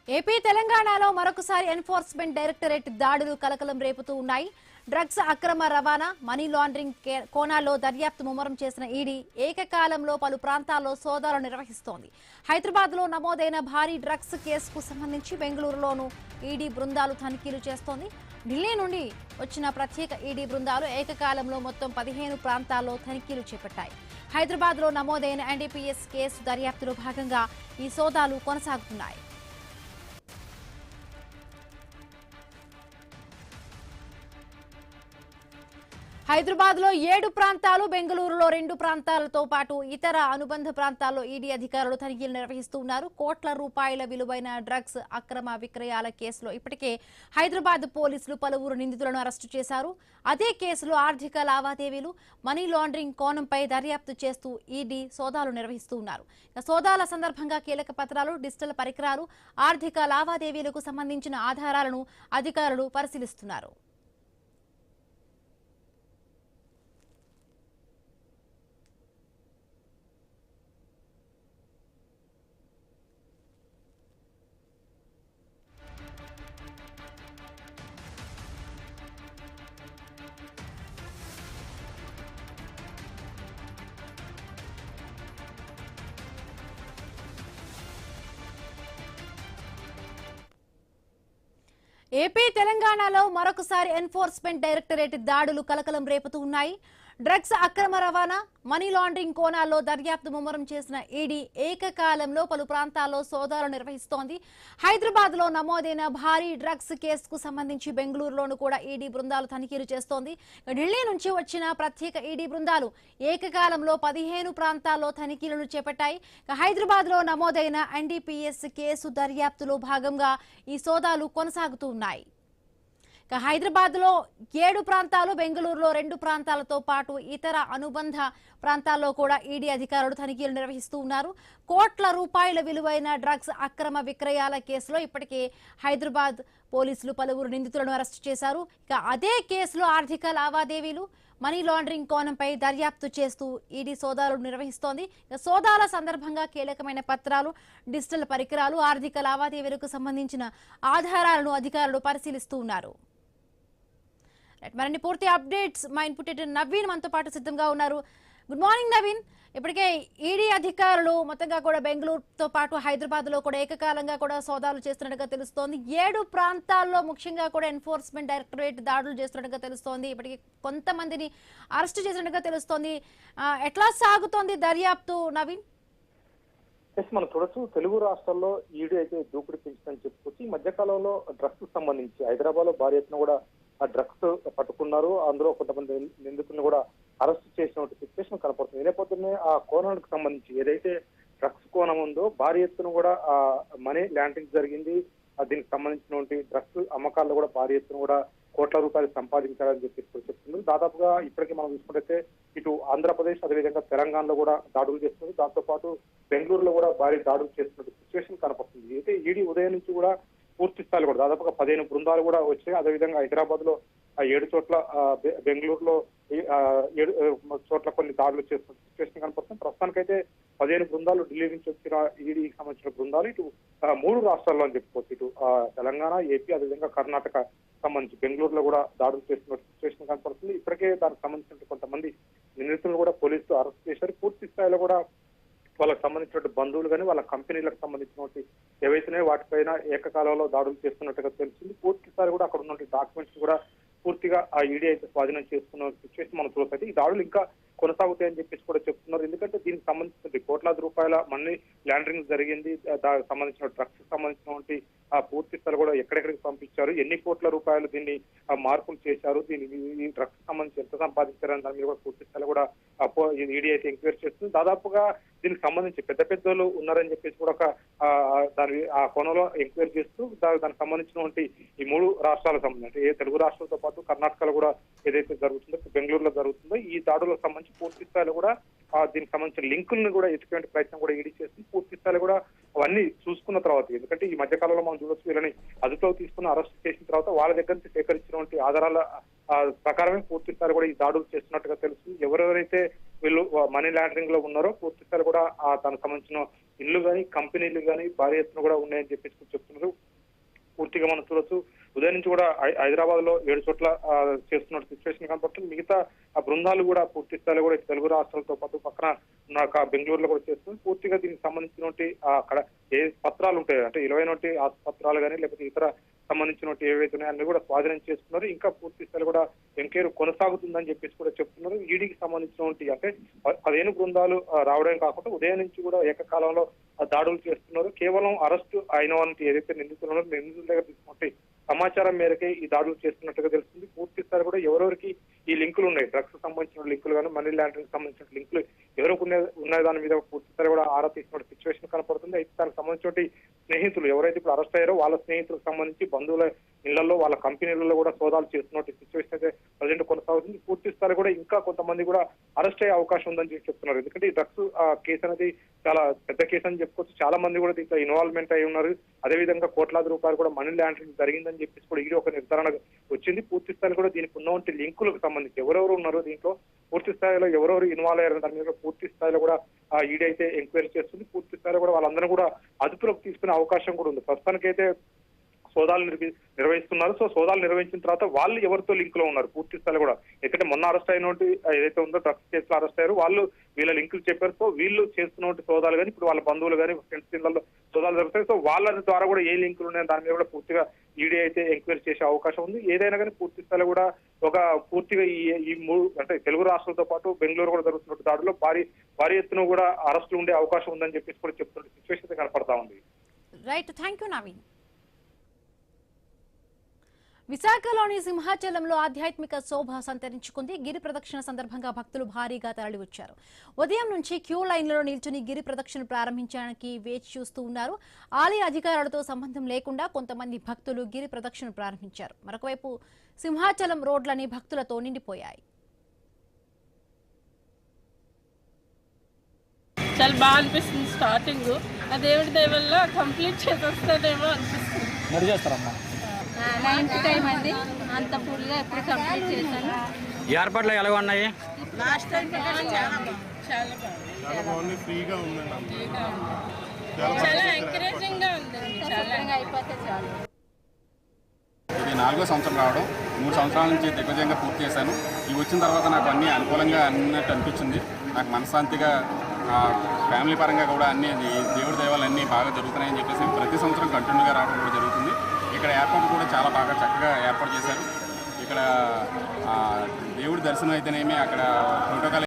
AP తెలంగాణలో మరొకసారి enforcement directorate దాడులు కలకలం రేపుతూ ఉన్నాయి. డ్రగ్స్ అక్రమ రవాణా, మనీ లాండరింగ్ కోణాల్లో దర్యాప్తు ముమ్మరం చేసిన ఈడీ ఏకకాలంలో పలు ప్రాంతాల్లో సోదాలు నిర్వహిస్తోంది. హైదరాబాద్ లో నమోదైన భారీ డ్రగ్స్ కేసుకు సంబంధించి బెంగళూరులోనూ ఈడీ బృందాలు తనిఖీలు చేస్తోంది. ఢిల్లీ నుండి వచ్చిన ప్రత్యేక ఈడీ బృందాలు ఏకకాలంలో మొత్తం 15 ప్రాంతాల్లో తనిఖీలు చేపట్టాయి. హైదరాబాద్ లో నమోదైన ఎన్డీపీఎస్ కేసు దర్యాప్తులో భాగంగా ఈ సోదాలు కొనసాగుతున్నాయి. హైదరాబాద్ లో 7 ప్రాంతాలు, బెంగళూరులో 2 ప్రాంతాలతో పాటు ఇతర అనుబంధ ప్రాంతాల్లో ఈడీ అధికారులు తనిఖీలు నిర్వహిస్తున్నారు. కోట్ల రూపాయల విలువైన డ్రగ్స్ అక్రమ విక్రయాల కేసులో ఇప్పటికే హైదరాబాద్ పోలీసులు పలువురు నిందితులను అరెస్టు చేశారు. అదే కేసులో ఆర్థిక లావాదేవీలు, మనీ లాండరింగ్ కోణంపై దర్యాప్తు చేస్తూ ఈడీ సోదాలు నిర్వహిస్తున్నారు. సోదాల సందర్భంగా కీలక పత్రాలు, డిజిటల్ పరికరాలు, ఆర్థిక లావాదేవీలకు సంబంధించిన ఆధారాలను అధికారులు పరిశీలిస్తున్నారు. ఏపీ తెలంగాణలో మరొకసారి ఎన్ఫోర్స్మెంట్ డైరెక్టరేట్ దాడులు కలకలం రేపుతూ ఉన్నాయి. డ్రగ్స్ అక్రమ రవాణా, మనీ లాండరింగ్ కోణాల్లో దర్యాప్తు ముమ్మరం చేసిన ఈడీ ఏకకాలంలో పలు ప్రాంతాల్లో సోదాలు నిర్వహిస్తోంది. హైదరాబాద్ లో నమోదైన భారీ డ్రగ్స్ కేసుకు సంబంధించి బెంగళూరులోనూ కూడా ఈడీ బృందాలు తనిఖీలు చేస్తోంది. ఢిల్లీ నుంచి వచ్చిన ప్రత్యేక ఈడీ బృందాలు ఏకకాలంలో 15 ప్రాంతాల్లో తనిఖీలను చేపట్టాయి. హైదరాబాద్ లో నమోదైన ఎన్డీపీఎస్ కేసు దర్యాప్తులో భాగంగా ఈ సోదాలు కొనసాగుతూ ఉన్నాయి. హైదరాబాద్ లో 7 ప్రాంతాలు, బెంగళూరులో 2 ప్రాంతాలతో పాటు ఇతర అనుబంధ ప్రాంతాల్లో కూడా ఈడీ అధికారులు తనిఖీలు నిర్వహిస్తూ ఉన్నారు. కోట్ల రూపాయల విలువైన డ్రగ్స్ అక్రమ విక్రయాల కేసులో ఇప్పటికే హైదరాబాద్ పోలీసులు పలువురు నిందితులను అరెస్టు చేశారు. అదే కేసులో ఆర్థిక లావాదేవీలు, మనీ లాండరింగ్ కోణంపై దర్యాప్తు చేస్తూ ఈడీ సోదాలు నిర్వహిస్తోంది. సోదాల సందర్భంగా కీలకమైన పత్రాలు, డిజిటల్ పరికరాలు, ఆర్థిక లావాదేవీలకు సంబంధించిన ఆధారాలను అధికారులు పరిశీలిస్తూ ఉన్నారు. మరిన్ని పూర్తి అప్డేట్స్ మా ఇన్పుట్ ఎడిటర్ నవీన్ మనతో పాటు సిద్ధంగా ఉన్నారు. Good morning Naveen. ఇప్పటికే ఈడీ అధికారులు మొత్తంగా కూడా బెంగళూరుతో పాటు హైదరాబాద్ లో కూడా ఏకకాలంగా కూడా సోదాలు చేస్తున్నట్టుగా తెలుస్తోంది. 7 ప్రాంతాల్లో ముఖ్యంగా కూడా ఎన్ఫోర్స్మెంట్ డైరెక్టరేట్ దాడులు చేస్తున్నట్టుగా తెలుస్తోంది. ఇప్పటికే కొంతమందిని అరెస్ట్ చేసినట్టుగా తెలుస్తోంది. ఎట్లా సాగుతోంది దర్యాప్తు నవీన్? మనం చూడొచ్చు, తెలుగు రాష్ట్రాల్లో ఈడీ అయితే దూకుడు పెంచిందని చెప్పుకోవచ్చు. ఈ మధ్యకాలంలో డ్రగ్స్ సంబంధించి హైదరాబాద్ లో భారీ ఎత్తున కూడా ఆ డ్రగ్స్ పట్టుకున్నారు. అందులో కొంతమంది నిందితులను కూడా అరెస్ట్ చేసినటువంటి సిచ్యువేషన్ కనపడుతుంది. ఈ నేపథ్యంలో ఆ కోణానికి సంబంధించి ఏదైతే డ్రగ్స్ కోణం ఉందో భారీ ఎత్తున కూడా ఆ మనీ లాండరింగ్ జరిగింది. దీనికి సంబంధించినటువంటి డ్రగ్స్ అమ్మకాల్లో కూడా భారీ ఎత్తున కూడా కోట్ల రూపాయలు సంపాదించారని చెప్పి చెప్తున్నారు. దాదాపుగా ఇప్పటికీ మనం చూసుకుంటే ఇటు ఆంధ్రప్రదేశ్, అదేవిధంగా తెలంగాణలో కూడా దాడులు చేస్తున్నారు. దాంతో పాటు బెంగళూరులో కూడా భారీ దాడులు చేస్తున్న సిచ్యువేషన్ కనపడుతుంది. అయితే ఈడీ ఉదయం నుంచి కూడా పూర్తి స్థాయిలో కూడా దాదాపుగా 15 బృందాలు కూడా వచ్చాయి. అదేవిధంగా హైదరాబాద్ లో 7 చోట్ల, బెంగళూరులో 7 చోట్ల కొన్ని దాడులు చేస్తున్న సిచ్యువేషన్ కనపడుతుంది. ప్రస్తుతానికైతే 15 బృందాలు ఢిల్లీ నుంచి వచ్చిన ఈడీకి సంబంధించిన బృందాలు ఇటు 3 రాష్ట్రాల్లో అని చెప్పుకోవచ్చు. ఇటు తెలంగాణ, ఏపీ, అదేవిధంగా కర్ణాటక సంబంధించి బెంగళూరులో కూడా దాడులు చేస్తున్న సిచ్యువేషన్ కనపడుతుంది. ఇప్పటికే దానికి సంబంధించిన కొంతమంది నిందితులను కూడా పోలీసులు అరెస్ట్ చేశారు. పూర్తి స్థాయిలో కూడా వాళ్ళకి సంబంధించిన బంధువులు కానీ వాళ్ళ కంపెనీలకు సంబంధించినటువంటి ఏవైతున్నాయో వాటిపైన ఏకకాలంలో దాడులు చేస్తున్నట్టుగా తెలిసింది. పూర్తి స్థాయి కూడా అక్కడ ఉన్న డాక్యుమెంట్స్ కూడా పూర్తిగా ఆ ఈడీ అయితే స్వాధీనం చేసుకున్న సిచ్యువేషన్ మనం చూడొచ్చు. ఈ దాడులు ఇంకా కొనసాగుతాయని చెప్పేసి కూడా చెప్తున్నారు. ఎందుకంటే దీనికి సంబంధించిన కోట్లాది రూపాయల మనీ లాండరింగ్ జరిగింది. దానికి సంబంధించిన డ్రగ్స్ సంబంధించినటువంటి ఆ పూర్తి స్థాయి కూడా ఎక్కడెక్కడికి పంపించారు, ఎన్ని కోట్ల రూపాయలు దీన్ని మార్పులు చేశారు, దీన్ని ఈ డ్రగ్స్ సంబంధించి ఎంత సంపాదించారని దాని మీద కూడా పూర్తి స్థాయి కూడా ఈడీ అయితే ఎంక్వైరీ చేస్తుంది. దాదాపుగా దీనికి సంబంధించి పెద్ద పెద్దలు ఉన్నారని చెప్పేసి కూడా ఒక దాని ఆ కోణంలో ఎంక్వైరీ చేస్తూ దానికి సంబంధించినటువంటి ఈ 3 రాష్ట్రాలకు సంబంధించి తెలుగు రాష్ట్రాలతో పాటు కర్ణాటకలో కూడా ఏదైతే జరుగుతుందో, బెంగళూరులో జరుగుతుందో ఈ దాడులకు సంబంధించి పూర్తి స్థాయిలో కూడా దీనికి సంబంధించిన లింకులను కూడా ఎత్తుకునే ప్రయత్నం కూడా ఈడీ చేస్తుంది. పూర్తి స్థాయిలో కూడా అవన్నీ చూసుకున్న తర్వాత, ఎందుకంటే ఈ మధ్య కాలంలో మనం చూడొచ్చు, వీళ్ళని అదుపులో తీసుకుని అరెస్ట్ చేసిన తర్వాత వాళ్ళ దగ్గర నుంచి సేకరించినటువంటి ఆధారాల ప్రకారమే పూర్తి స్థాయి కూడా ఈ దాడులు చేస్తున్నట్టుగా తెలుస్తుంది. ఎవరెవరైతే వీళ్ళు మనీ లాండరింగ్ లో ఉన్నారో పూర్తి స్థాయి కూడా దానికి సంబంధించిన ఇల్లు కానీ కంపెనీలు కానీ భారీ ఎత్తున కూడా ఉన్నాయని చెప్పేసి చెప్తున్నారు. పూర్తిగా మనం చూడొచ్చు ఉదయం నుంచి కూడా హైదరాబాద్ లో 7 చోట్ల చేస్తున్న సిచ్యువేషన్ కనపడుతుంది. మిగతా ఆ బృందాలు కూడా పూర్తి స్థాయిలో కూడా తెలుగు రాష్ట్రాలతో పాటు పక్కన ఉన్న బెంగళూరులో కూడా చేస్తుంది. పూర్తిగా దీనికి సంబంధించినటువంటి అక్కడ ఏ పత్రాలు ఉంటాయో అంటే 20 పత్రాలు కానీ లేకపోతే ఇతర సంబంధించినటువంటి ఏవైతే ఉన్నాయో అన్ని కూడా స్వాధీనం చేసుకున్నారు. ఇంకా పూర్తి స్థాయిలో కూడా ఎంక్వైరీ కొనసాగుతుందని చెప్పేసి కూడా చెప్తున్నారు. ఈడీకి సంబంధించినటువంటి అంటే 15 బృందాలు రావడం కాకుండా ఉదయం నుంచి కూడా ఏకకాలంలో దాడులు చేస్తున్నారు. కేవలం అరెస్టు అయిన వారికి ఏదైతే నిందితులు నిందితుల దగ్గర తీసుకుంటే సమాచారం మేరకే ఈ దాడులు చేస్తున్నట్టుగా తెలుస్తుంది. పూర్తి స్థాయి కూడా ఎవరెవరికి ఈ లింకులు ఉన్నాయి, డ్రగ్స్ సంబంధించిన లింకులు కానీ మనీ లాండరింగ్ సంబంధించిన లింకులు ఎవరికి ఉన్న దాని మీద పూర్తి స్థాయి కూడా ఆరా తీసిన సిచ్యువేషన్ కనపడుతుంది. అయితే దానికి సంబంధించిన స్నేహితులు ఎవరైతే ఇప్పుడు అరెస్ట్ అయ్యారో వాళ్ళ స్నేహితులకు సంబంధించి బంధువుల ఇళ్లలో వాళ్ళ కంపెనీలలో కూడా సోదాలు చేస్తున్నట్టు సిచ్యువేషన్ అయితే ప్రజెంట్ కొనసాగుతుంది. పూర్తి స్థాయి కూడా ఇంకా కొంతమంది కూడా అరెస్ట్ అయ్యే అవకాశం ఉందని చెప్తున్నారు. ఎందుకంటే ఈ డ్రగ్స్ కేసు అనేది చాలా పెద్ద కేసు అని చెప్పుకోవచ్చు. చాలా మంది కూడా దీంట్లో ఇన్వాల్వ్మెంట్ అయి ఉన్నారు. అదేవిధంగా కోట్లాది రూపాయలు కూడా మనీ లాండరింగ్ జరిగిందని చెప్పేసి కూడా ఇది ఒక నిర్ధారణ వచ్చింది. పూర్తి స్థాయిలో కూడా దీనికి ఉన్నటువంటి లింకులకు సంబంధించి ఎవరెవరు ఉన్నారో దీంట్లో పూర్తి స్థాయిలో ఎవరెవరు ఇన్వాల్వ్ అయ్యారో దాని మీద పూర్తి స్థాయిలో కూడా ఈడీ అయితే ఎంక్వైరీ చేస్తుంది. పూర్తి స్థాయిలో కూడా వాళ్ళందరూ కూడా అదుపులోకి తీసుకునే అవకాశం కూడా ఉంది. ప్రస్తుతానికైతే సోదాలు నిర్వహిస్తున్నారు. సో సోదాలు నిర్వహించిన తర్వాత వాళ్ళు ఎవరితో లింక్ లో ఉన్నారు పూర్తి స్థాయిలో కూడా ఎందుకంటే మొన్న అరెస్ట్ అయినటువంటి ఏదైతే ఉందో డ్రగ్స్ కేసులో అరెస్ట్ అయ్యారు వాళ్ళు వీళ్ళ లింకులు చెప్పారు. సో వీళ్ళు చేస్తున్నటువంటి సోదాలు కానీ ఇప్పుడు వాళ్ళ బంధువులు కానీ ఫ్రెండ్స్ ఇళ్లలో సోదాలు జరుగుతాయి. సో వాళ్ళ ద్వారా కూడా ఏ లింకులు ఉన్నాయో దాని మీద కూడా పూర్తిగా ఈడీ అయితే ఎంక్వైరీ చేసే అవకాశం ఉంది. ఏదైనా కానీ పూర్తి స్థాయిలో కూడా ఒక పూర్తిగా ఈ అంటే తెలుగు రాష్ట్రాలతో పాటు బెంగళూరు కూడా జరుగుతున్న దాడిలో భారీ ఎత్తున కూడా అరెస్టులు ఉండే అవకాశం ఉందని చెప్పేసి కూడా చెప్తున్న సిచ్యువేషన్ కనపడతా ఉంది. Right, thank you Naveen. విశాఖలోని సింహాచలంలో ఆధ్యాత్మిక శోభ సంతరించుకుంది. గిరి ప్రదక్షిణ సందర్భంగా భక్తులు భారీగా తరలివచ్చారు. ఉదయం నుంచి క్యూ లైన్లలో నిల్చుని గిరి ప్రదక్షిణ ప్రారంభించడానికి వేచి చూస్తూ ఉన్నారు. ఆలయ అధికారులతో సంబంధం లేకుండా కొంతమంది భక్తులు గిరి ప్రదక్షిణ ప్రారంభించారు. మరొకవైపు సింహాచలం రోడ్లని భక్తులతో నిండిపోయాయి. చాలా బాగా అనిపిస్తుంది. స్టార్టింగ్ ఆ దేవుడి దయ వల్ల కంప్లీట్ చేసేస్తానేమో అనిపిస్తుంది. 9th టైం అండి, అంత ఫుల్గా ఎప్పుడు కంప్లీట్ చేశాను. ఏర్పాట్లు ఎలా ఉన్నాయి? లాస్ట్ టైం చాలా బాగుంది. ఫ్రీగా ఉందండి, చాలా ఎంకరేజింగ్ గా ఉంది. చాలా అయిపోతే చాలు. ఇది 4వ సంవత్సరం రావడం. 3 సంవత్సరాల నుంచి దిగ్విజయంగా పూర్తి చేశాను. ఇవి వచ్చిన తర్వాత నాకు అన్నీ అనుకూలంగా అన్నట్టు అనిపించింది. నాకు మనశ్శాంతిగా ఫ్యామిలీ పరంగా కూడా అన్ని దేవుడి దైవాలు అన్నీ బాగా జరుగుతున్నాయని చెప్పేసి ప్రతి సంవత్సరం కంటిన్యూగా రావడం కూడా జరుగుతుంది. ఇక్కడ ఏర్పాటు కూడా చాలా బాగా చక్కగా ఏర్పాటు చేశారు. ఇక్కడ దేవుడి దర్శనం అయితేనేమి అక్కడ ప్రోటోకాల్